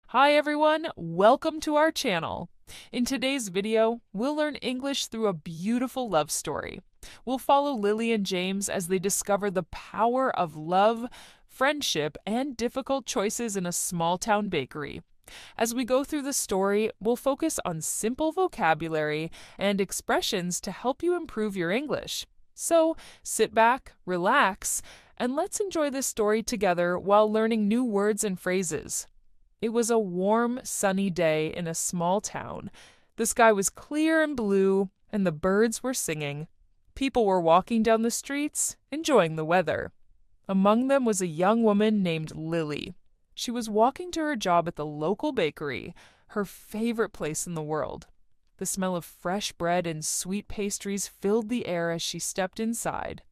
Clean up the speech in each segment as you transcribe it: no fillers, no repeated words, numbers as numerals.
Hi everyone, welcome to our channel. In today's video, we'll learn English through a beautiful love story. We'll follow Lily and James as they discover the power of love, friendship, and difficult choices in a small town bakery. As we go through the story, we'll focus on simple vocabulary and expressions to help you improve your English. So sit back, relax, and let's enjoy this story together while learning new words and phrases. It was a warm, sunny day in a small town. The sky was clear and blue, and the birds were singing. People were walking down the streets, enjoying the weather. Among them was a young woman named Lily. She was walking to her job at the local bakery, her favorite place in the world. The smell of fresh bread and sweet pastries filled the air as she stepped inside.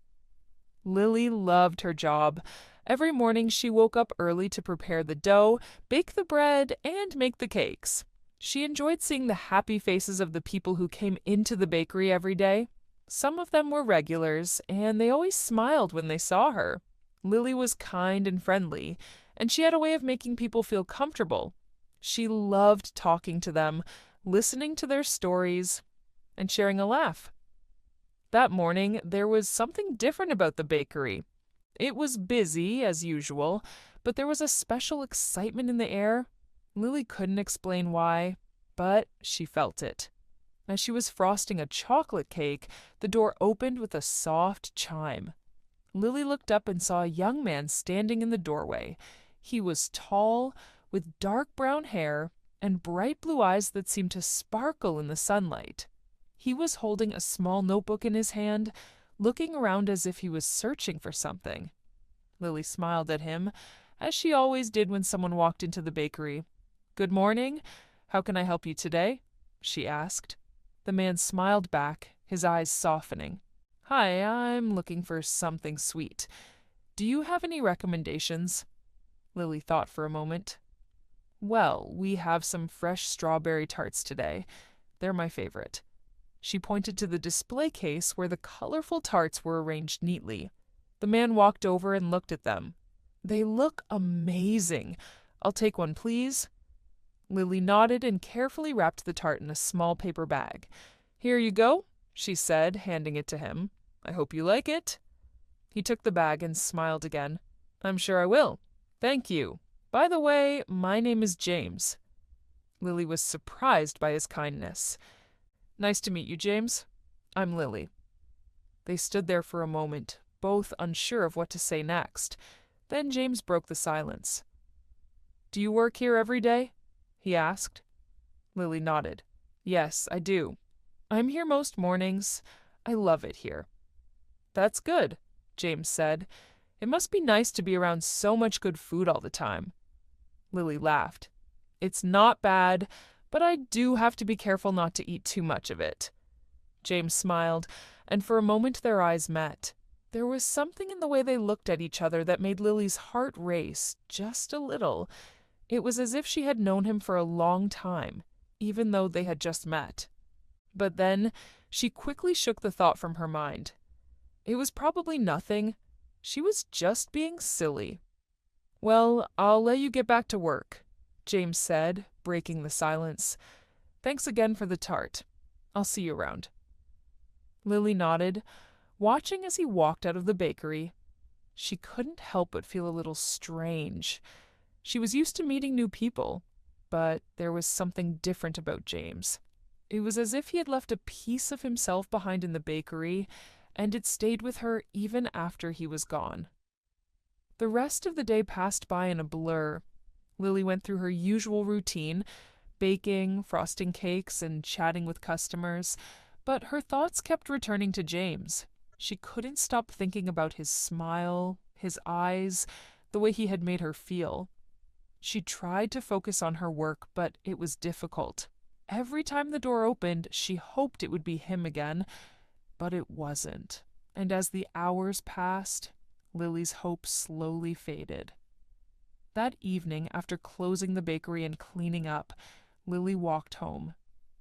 Lily loved her job. Every morning she woke up early to prepare the dough, bake the bread, and make the cakes. She enjoyed seeing the happy faces of the people who came into the bakery every day. Some of them were regulars, and they always smiled when they saw her. Lily was kind and friendly, and she had a way of making people feel comfortable. She loved talking to them, listening to their stories, and sharing a laugh. That morning, there was something different about the bakery. It was busy, as usual, but there was a special excitement in the air. Lily couldn't explain why, but she felt it. As she was frosting a chocolate cake, the door opened with a soft chime. Lily looked up and saw a young man standing in the doorway. He was tall, with dark brown hair and bright blue eyes that seemed to sparkle in the sunlight. He was holding a small notebook in his hand, looking around as if he was searching for something. Lily smiled at him, as she always did when someone walked into the bakery. "Good morning. How can I help you today?" she asked. The man smiled back, his eyes softening. "Hi, I'm looking for something sweet. Do you have any recommendations?" Lily thought for a moment. "Well, we have some fresh strawberry tarts today. They're my favorite." She pointed to the display case where the colorful tarts were arranged neatly. The man walked over and looked at them. "They look amazing. I'll take one, please." Lily nodded and carefully wrapped the tart in a small paper bag. "Here you go," she said, handing it to him. "I hope you like it." He took the bag and smiled again. "I'm sure I will. Thank you. By the way, my name is James." Lily was surprised by his kindness. "Nice to meet you, James. I'm Lily." They stood there for a moment, both unsure of what to say next. Then James broke the silence. "Do you work here every day?" he asked. Lily nodded. "Yes, I do. I'm here most mornings. I love it here." "That's good," James said. "It must be nice to be around so much good food all the time." Lily laughed. "It's not bad, but I do have to be careful not to eat too much of it." James smiled, and for a moment their eyes met. There was something in the way they looked at each other that made Lily's heart race just a little. It was as if she had known him for a long time, even though they had just met. But then she quickly shook the thought from her mind. It was probably nothing. She was just being silly. "Well, I'll let you get back to work," James said, breaking the silence. "Thanks again for the tart. I'll see you around." Lily nodded, watching as he walked out of the bakery. She couldn't help but feel a little strange. She was used to meeting new people, but there was something different about James. It was as if he had left a piece of himself behind in the bakery, and it stayed with her even after he was gone. The rest of the day passed by in a blur. Lily went through her usual routine, baking, frosting cakes, and chatting with customers, but her thoughts kept returning to James. She couldn't stop thinking about his smile, his eyes, the way he had made her feel. She tried to focus on her work, but it was difficult. Every time the door opened, she hoped it would be him again, but it wasn't. And as the hours passed, Lily's hope slowly faded. That evening, after closing the bakery and cleaning up, Lily walked home.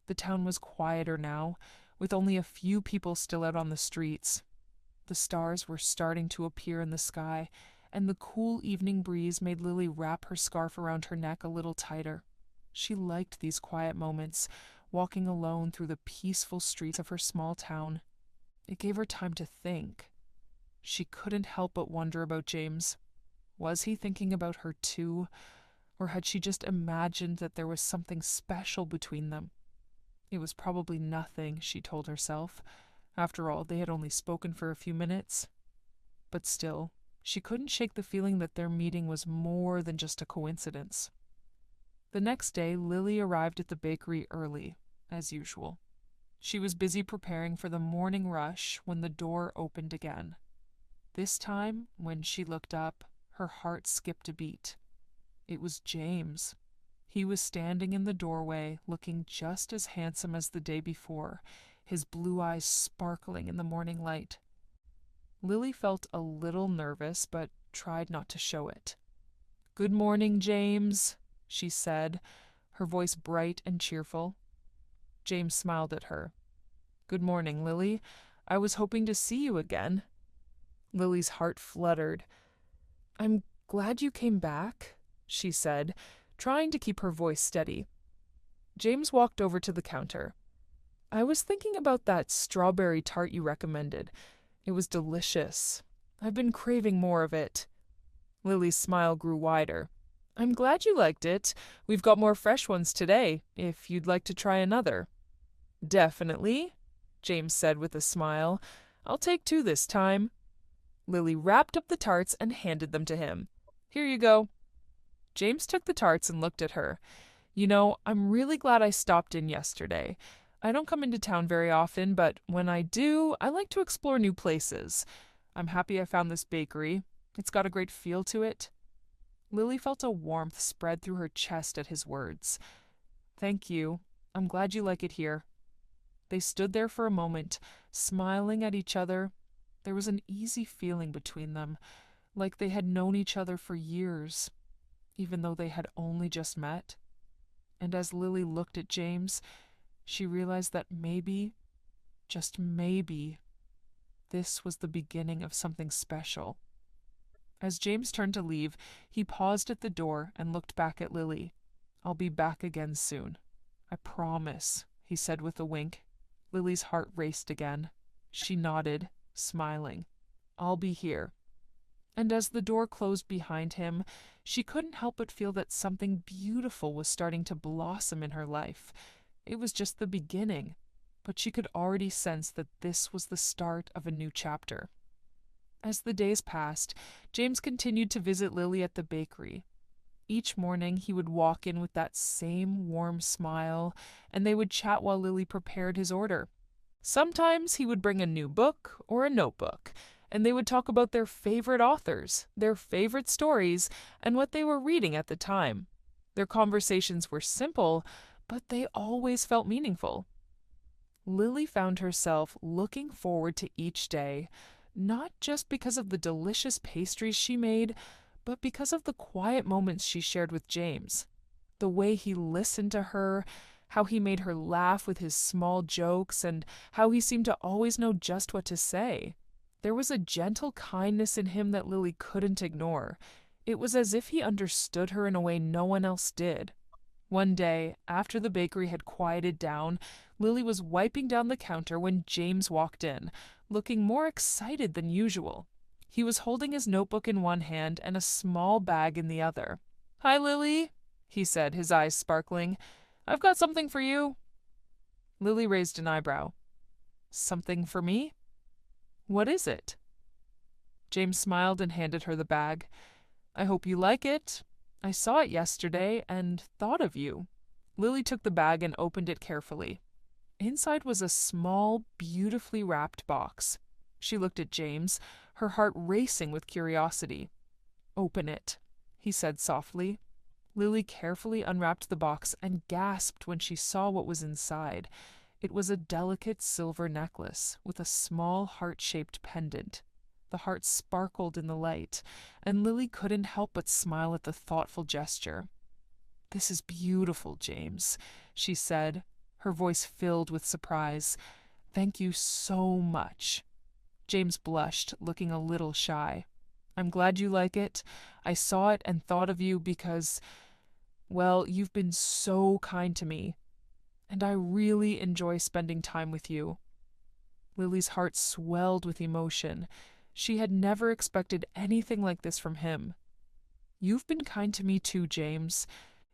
The town was quieter now, with only a few people still out on the streets. The stars were starting to appear in the sky, and the cool evening breeze made Lily wrap her scarf around her neck a little tighter. She liked these quiet moments, walking alone through the peaceful streets of her small town. It gave her time to think. She couldn't help but wonder about James. Was he thinking about her too, or had she just imagined that there was something special between them? It was probably nothing, she told herself. After all, they had only spoken for a few minutes. But still, she couldn't shake the feeling that their meeting was more than just a coincidence. The next day, Lily arrived at the bakery early, as usual. She was busy preparing for the morning rush when the door opened again. This time, when she looked up, her heart skipped a beat. It was James. He was standing in the doorway, looking just as handsome as the day before, his blue eyes sparkling in the morning light. Lily felt a little nervous, but tried not to show it. "Good morning, James," she said, her voice bright and cheerful. James smiled at her. "Good morning, Lily. I was hoping to see you again." Lily's heart fluttered. "I'm glad you came back," she said, trying to keep her voice steady. James walked over to the counter. "I was thinking about that strawberry tart you recommended. It was delicious. I've been craving more of it." Lily's smile grew wider. "I'm glad you liked it. We've got more fresh ones today, if you'd like to try another." "Definitely," James said with a smile. "I'll take 2 this time." Lily wrapped up the tarts and handed them to him. "Here you go." James took the tarts and looked at her. "You know, I'm really glad I stopped in yesterday. I don't come into town very often, but when I do, I like to explore new places. I'm happy I found this bakery. It's got a great feel to it." Lily felt a warmth spread through her chest at his words. "Thank you. I'm glad you like it here." They stood there for a moment, smiling at each other. There was an easy feeling between them, like they had known each other for years, even though they had only just met. And as Lily looked at James, she realized that maybe, just maybe, this was the beginning of something special. As James turned to leave, he paused at the door and looked back at Lily. "I'll be back again soon. I promise," he said with a wink. Lily's heart raced again. She nodded, smiling. "I'll be here." And as the door closed behind him, she couldn't help but feel that something beautiful was starting to blossom in her life. It was just the beginning, but she could already sense that this was the start of a new chapter. As the days passed, James continued to visit Lily at the bakery. Each morning he would walk in with that same warm smile, and they would chat while Lily prepared his order. Sometimes he would bring a new book or a notebook, and they would talk about their favorite authors, their favorite stories, and what they were reading at the time. Their conversations were simple, but they always felt meaningful. Lily found herself looking forward to each day, not just because of the delicious pastries she made, but because of the quiet moments she shared with James. The way he listened to her, how he made her laugh with his small jokes, and how he seemed to always know just what to say. There was a gentle kindness in him that Lily couldn't ignore. It was as if he understood her in a way no one else did. One day, after the bakery had quieted down, Lily was wiping down the counter when James walked in, looking more excited than usual. He was holding his notebook in one hand and a small bag in the other. "Hi, Lily," he said, his eyes sparkling. "I've got something for you." Lily raised an eyebrow. "Something for me? What is it?" James smiled and handed her the bag. "I hope you like it. I saw it yesterday and thought of you." Lily took the bag and opened it carefully. Inside was a small, beautifully wrapped box. She looked at James, her heart racing with curiosity. "Open it," he said softly. Lily carefully unwrapped the box and gasped when she saw what was inside. It was a delicate silver necklace with a small heart-shaped pendant. The heart sparkled in the light, and Lily couldn't help but smile at the thoughtful gesture. "This is beautiful, James," she said, her voice filled with surprise. "Thank you so much." James blushed, looking a little shy. I'm glad you like it. I saw it and thought of you because, well, you've been so kind to me, and I really enjoy spending time with you." Lily's heart swelled with emotion. She had never expected anything like this from him. "You've been kind to me too, James.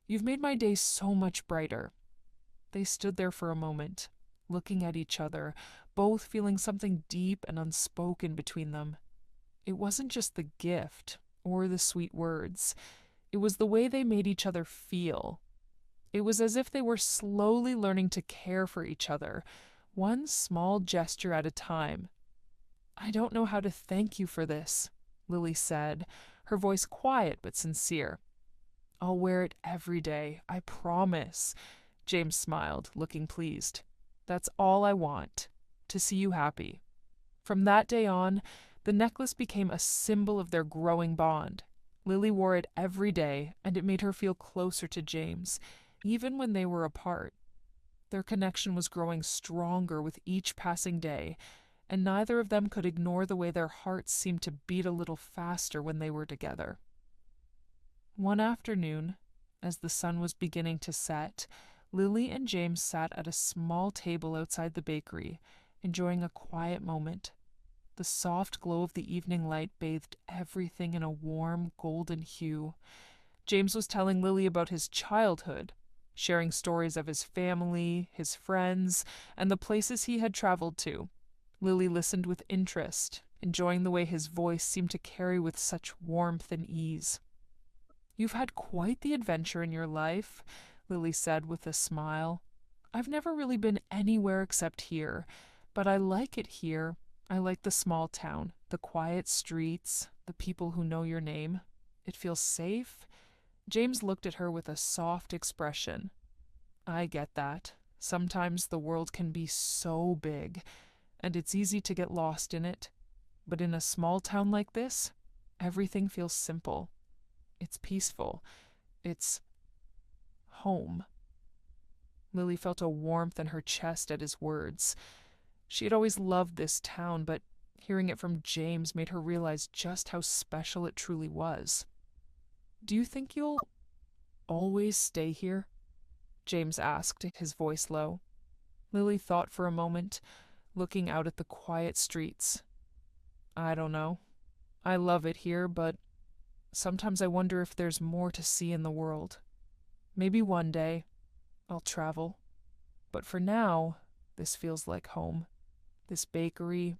You've made my day so much brighter." They stood there for a moment, looking at each other, both feeling something deep and unspoken between them. It wasn't just the gift or the sweet words. It was the way they made each other feel. It was as if they were slowly learning to care for each other, one small gesture at a time. "I don't know how to thank you for this," Lily said, her voice quiet but sincere. "I'll wear it every day, I promise." James smiled, looking pleased. "That's all I want, to see you happy." From that day on, the necklace became a symbol of their growing bond. Lily wore it every day, and it made her feel closer to James, even when they were apart. Their connection was growing stronger with each passing day, and neither of them could ignore the way their hearts seemed to beat a little faster when they were together. One afternoon, as the sun was beginning to set, Lily and James sat at a small table outside the bakery, enjoying a quiet moment. The soft glow of the evening light bathed everything in a warm, golden hue. James was telling Lily about his childhood, sharing stories of his family, his friends, and the places he had traveled to. Lily listened with interest, enjoying the way his voice seemed to carry with such warmth and ease. "You've had quite the adventure in your life," Lily said with a smile. "I've never really been anywhere except here, but I like it here. I like the small town, the quiet streets, the people who know your name. It feels safe." James looked at her with a soft expression. "I get that. Sometimes the world can be so big, and it's easy to get lost in it. But in a small town like this, everything feels simple. It's peaceful. It's home." Lily felt a warmth in her chest at his words. She had always loved this town, but hearing it from James made her realize just how special it truly was. "Do you think you'll always stay here?" James asked, his voice low. Lily thought for a moment, looking out at the quiet streets. "I don't know. I love it here, but sometimes I wonder if there's more to see in the world. Maybe one day I'll travel. But for now, this feels like home. This bakery,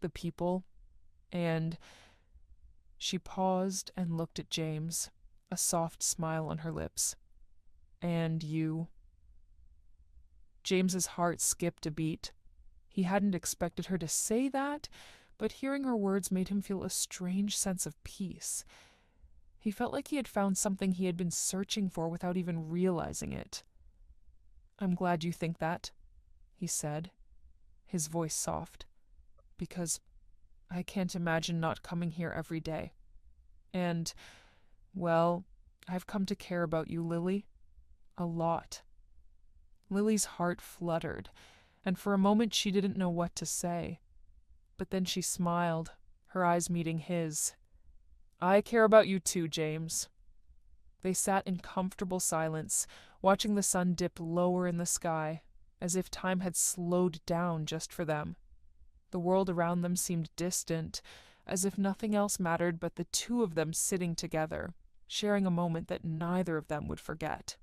the people, and—" She paused and looked at James, a soft smile on her lips. "And you." James's heart skipped a beat. He hadn't expected her to say that, but hearing her words made him feel a strange sense of peace. He felt like he had found something he had been searching for without even realizing it. "I'm glad you think that," he said, his voice soft, "because I can't imagine not coming here every day. And, well, I've come to care about you, Lily. A lot." Lily's heart fluttered, and for a moment she didn't know what to say. But then she smiled, her eyes meeting his. "I care about you too, James." They sat in comfortable silence, watching the sun dip lower in the sky, as if time had slowed down just for them. The world around them seemed distant, as if nothing else mattered but the two of them sitting together, sharing a moment that neither of them would forget.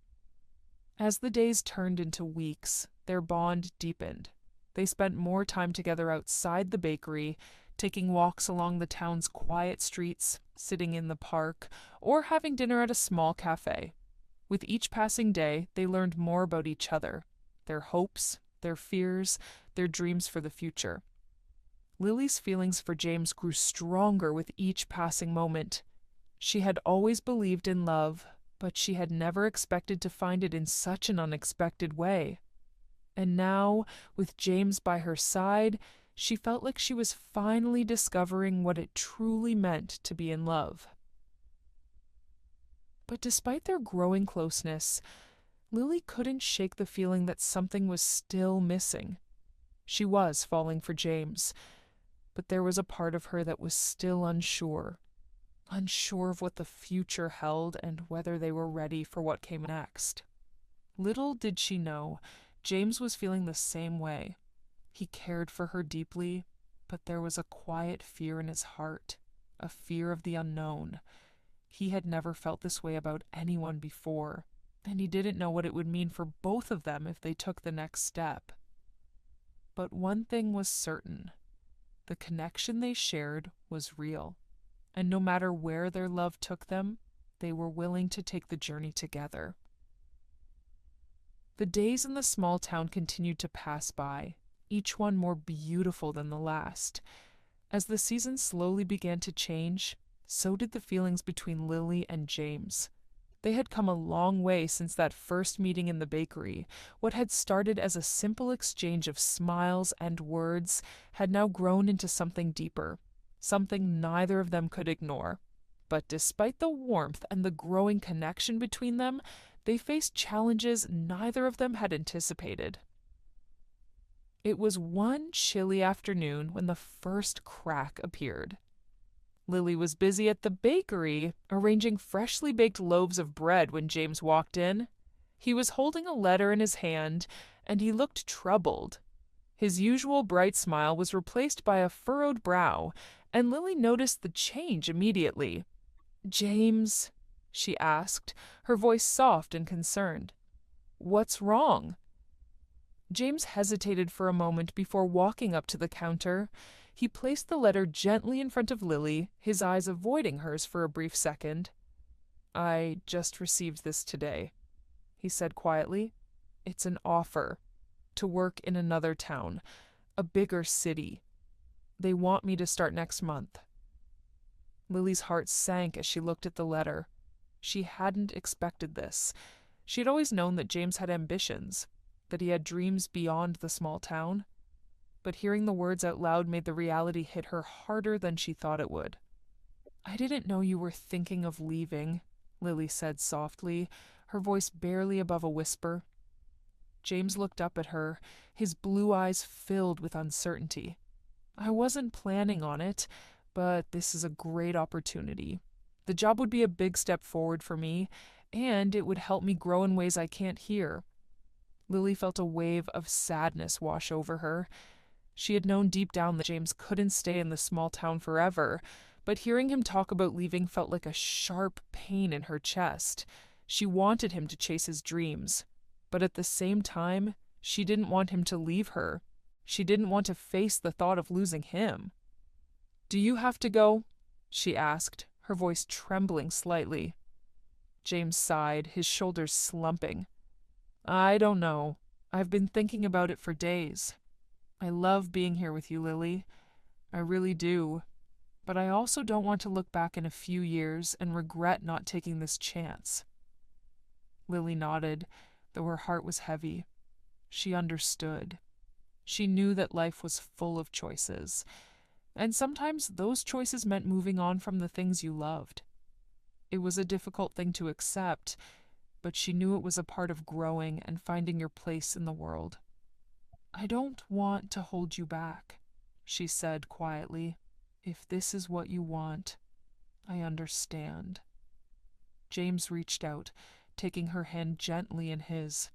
As the days turned into weeks, their bond deepened. They spent more time together outside the bakery, taking walks along the town's quiet streets, sitting in the park, or having dinner at a small cafe. With each passing day, they learned more about each other, their hopes, their fears, their dreams for the future. Lily's feelings for James grew stronger with each passing moment. She had always believed in love, but she had never expected to find it in such an unexpected way. And now, with James by her side, she felt like she was finally discovering what it truly meant to be in love. But despite their growing closeness, Lily couldn't shake the feeling that something was still missing. She was falling for James, but there was a part of her that was still unsure. unsure of what the future held and whether they were ready for what came next. Little did she know, James was feeling the same way. He cared for her deeply, but there was a quiet fear in his heart, a fear of the unknown. He had never felt this way about anyone before, and he didn't know what it would mean for both of them if they took the next step. But one thing was certain. The connection they shared was real, and no matter where their love took them, they were willing to take the journey together. The days in the small town continued to pass by, each one more beautiful than the last. As the season slowly began to change, so did the feelings between Lily and James. They had come a long way since that first meeting in the bakery. What had started as a simple exchange of smiles and words had now grown into something deeper, something neither of them could ignore. But despite the warmth and the growing connection between them, they faced challenges neither of them had anticipated. It was one chilly afternoon when the first crack appeared. Lily was busy at the bakery, arranging freshly baked loaves of bread when James walked in. He was holding a letter in his hand, and he looked troubled. His usual bright smile was replaced by a furrowed brow, and Lily noticed the change immediately. "James," she asked, her voice soft and concerned. "What's wrong?" James hesitated for a moment before walking up to the counter. He placed the letter gently in front of Lily, his eyes avoiding hers for a brief second. "I just received this today," he said quietly. "It's an offer to work in another town, a bigger city. They want me to start next month." Lily's heart sank as she looked at the letter. She hadn't expected this. She had always known that James had ambitions, that he had dreams beyond the small town. But hearing the words out loud made the reality hit her harder than she thought it would. "I didn't know you were thinking of leaving," Lily said softly, her voice barely above a whisper. James looked up at her, his blue eyes filled with uncertainty. "I wasn't planning on it, but this is a great opportunity. The job would be a big step forward for me, and it would help me grow in ways I can't hear." Lily felt a wave of sadness wash over her. She had known deep down that James couldn't stay in the small town forever, but hearing him talk about leaving felt like a sharp pain in her chest. She wanted him to chase his dreams, but at the same time, she didn't want him to leave her. She didn't want to face the thought of losing him. "Do you have to go?" she asked, her voice trembling slightly. James sighed, his shoulders slumping. "I don't know. I've been thinking about it for days. I love being here with you, Lily. I really do. But I also don't want to look back in a few years and regret not taking this chance." Lily nodded, though her heart was heavy. She understood. She knew that life was full of choices, and sometimes those choices meant moving on from the things you loved. It was a difficult thing to accept, but she knew it was a part of growing and finding your place in the world. "I don't want to hold you back," she said quietly. "If this is what you want, I understand." James reached out, taking her hand gently in his.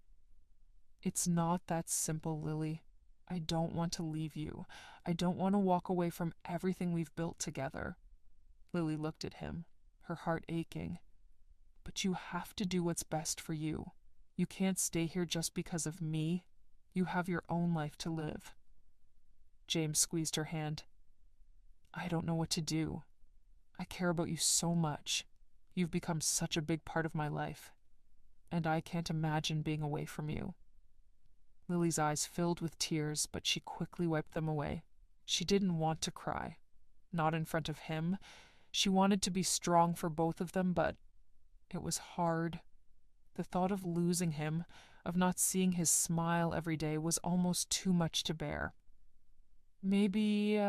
"It's not that simple, Lily. I don't want to leave you. I don't want to walk away from everything we've built together." Lily looked at him, her heart aching. "But you have to do what's best for you. You can't stay here just because of me. You have your own life to live." James squeezed her hand. "I don't know what to do. I care about you so much. You've become such a big part of my life, and I can't imagine being away from you." Lily's eyes filled with tears, but she quickly wiped them away. She didn't want to cry. Not in front of him. She wanted to be strong for both of them, but it was hard. The thought of losing him, of not seeing his smile every day, was almost too much to bear. Maybe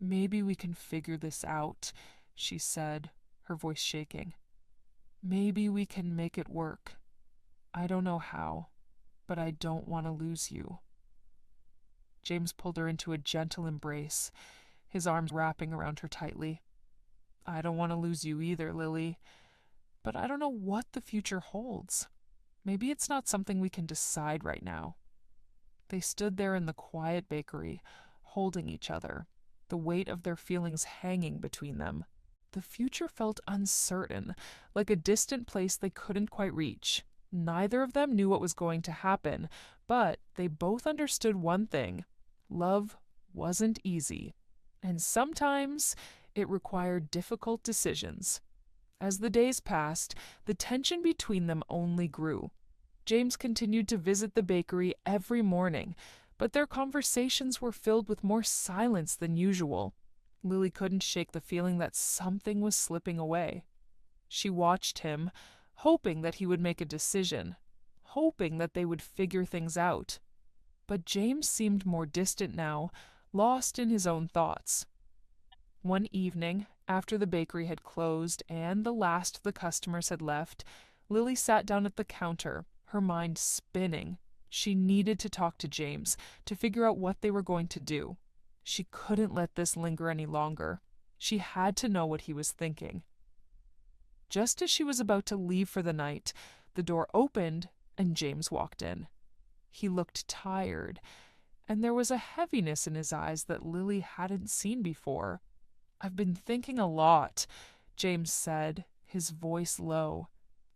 we can figure this out," she said, her voice shaking. "Maybe we can make it work. I don't know how, but I don't want to lose you." James pulled her into a gentle embrace, his arms wrapping around her tightly. I don't want to lose you either, Lily, but I don't know what the future holds. Maybe it's not something we can decide right now. They stood there in the quiet bakery, holding each other, the weight of their feelings hanging between them. The future felt uncertain, like a distant place they couldn't quite reach. Neither of them knew what was going to happen, but they both understood one thing: love wasn't easy, and sometimes it required difficult decisions. As the days passed, the tension between them only grew. James continued to visit the bakery every morning, but their conversations were filled with more silence than usual. Lily couldn't shake the feeling that something was slipping away. She watched him, hoping that he would make a decision, hoping that they would figure things out. But James seemed more distant now, lost in his own thoughts. One evening, after the bakery had closed and the last of the customers had left, Lily sat down at the counter, her mind spinning. She needed to talk to James, to figure out what they were going to do. She couldn't let this linger any longer. She had to know what he was thinking. Just as she was about to leave for the night, the door opened and James walked in. He looked tired, and there was a heaviness in his eyes that Lily hadn't seen before. "I've been thinking a lot," James said, his voice low,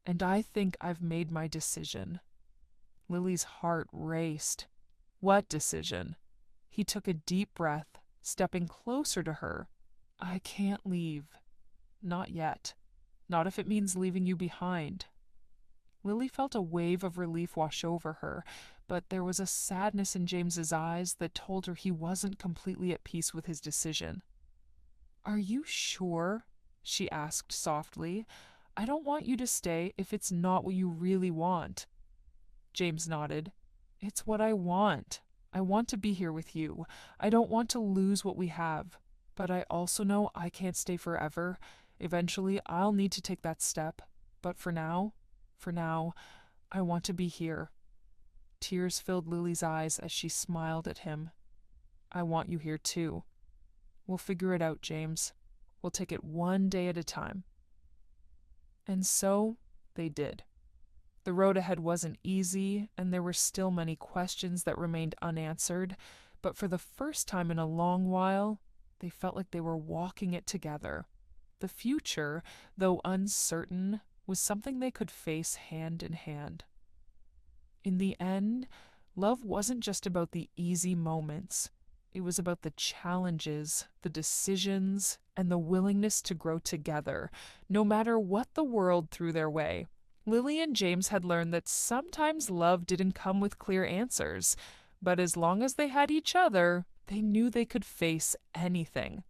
"and I think I've made my decision." Lily's heart raced. What decision? He took a deep breath, stepping closer to her. "I can't leave. Not yet. Not if it means leaving you behind." Lily felt a wave of relief wash over her, but there was a sadness in James's eyes that told her he wasn't completely at peace with his decision. "Are you sure?" she asked softly. "I don't want you to stay if it's not what you really want." James nodded. "It's what I want. I want to be here with you. I don't want to lose what we have. But I also know I can't stay forever. Eventually, I'll need to take that step. But for now, I want to be here." Tears filled Lily's eyes as she smiled at him. "I want you here too. We'll figure it out, James. We'll take it one day at a time." And so they did. The road ahead wasn't easy, and there were still many questions that remained unanswered, but for the first time in a long while, they felt like they were walking it together. The future, though uncertain, was something they could face hand in hand. In the end, love wasn't just about the easy moments. It was about the challenges, the decisions, and the willingness to grow together, no matter what the world threw their way. Lily and James had learned that sometimes love didn't come with clear answers, but as long as they had each other, they knew they could face anything.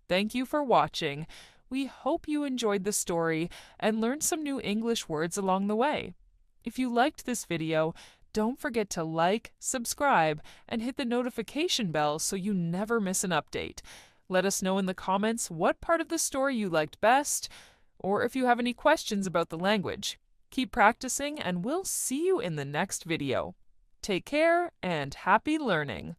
Thank you for watching. We hope you enjoyed the story and learned some new English words along the way. If you liked this video, don't forget to like, subscribe, and hit the notification bell so you never miss an update. Let us know in the comments what part of the story you liked best, or if you have any questions about the language. Keep practicing, and we'll see you in the next video. Take care and happy learning!